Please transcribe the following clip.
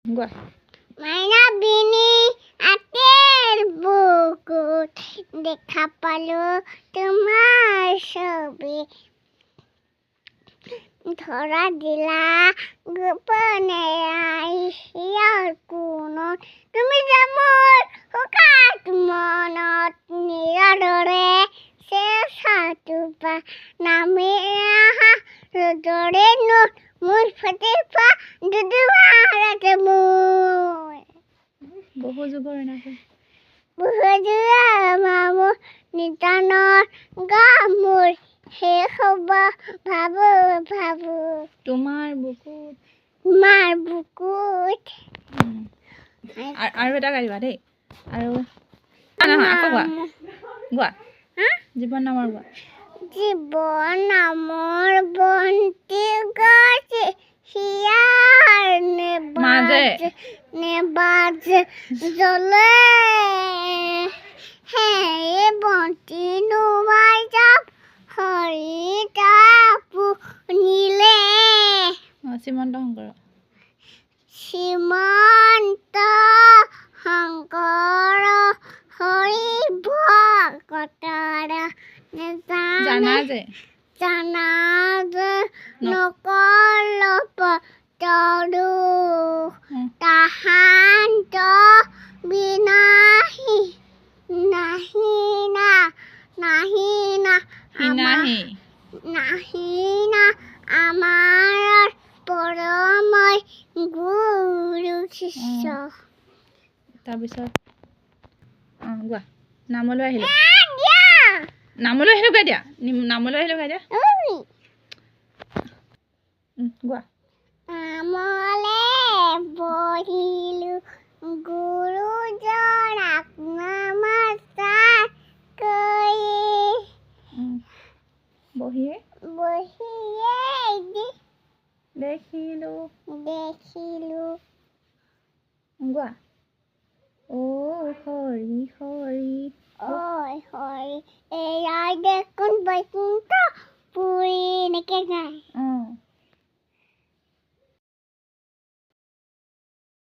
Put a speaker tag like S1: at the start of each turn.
S1: গোৱা
S2: মাইনা বিনি আতেৰ বুকুত দেখা পালো তোমাৰ ছবি ধৰা দিলা গোপনে ইয়াৰ কোনত তুমি যে মোৰ শুকাত মনত নিৰাদৰে চেঁচাটোপা নামি আহা ৰ'দৰে নোট মোৰ ফটিপা দুদুৱাৰতে মোৰ
S1: বহু যুগৰ নাকে
S2: বুঢ়া মামুৰ নিতানৰ গা মোৰ শেষ হ'ব ভাবো ভাবো
S1: তোমাৰ বুকুত
S2: মাৰ বুকুত
S1: আৰু এটা গাইবা দেই আৰু নহয় আকৌ গোৱা গোৱা জীৱন নামৰ গোৱা
S2: জীৱন নামৰ বন্তি গছে হিয়াৰ নেবাজ জ্বলে সেই বন্তি নুমাই যাব হৰিতাপু নীলে
S1: শ্ৰীমন্ত শংকৰ
S2: শ্ৰীমন্ত শংকৰ হৰি ভকতৰ
S1: জানা যে নকলপ
S2: তৰু তাহান্ত বিনাহি নাহি না আমাৰ পৰময় গুৰু শিষ্য
S1: তাৰপিছত গোৱা নামলৈ আহিলোঁ নামলৈ আহিলোঁ গাই দিয়া নামলৈ আহিলোঁ গাই দিয়া গোৱা
S2: নামলে বহিলো গুৰুজনাক নমস্কাৰ কৰি
S1: বহিয়ে দেখিলোঁ গোৱা ঐ হৰি হৰি
S2: এয়াই দেখোন বৈকুণ্ঠ পুৰি এনেকে গায়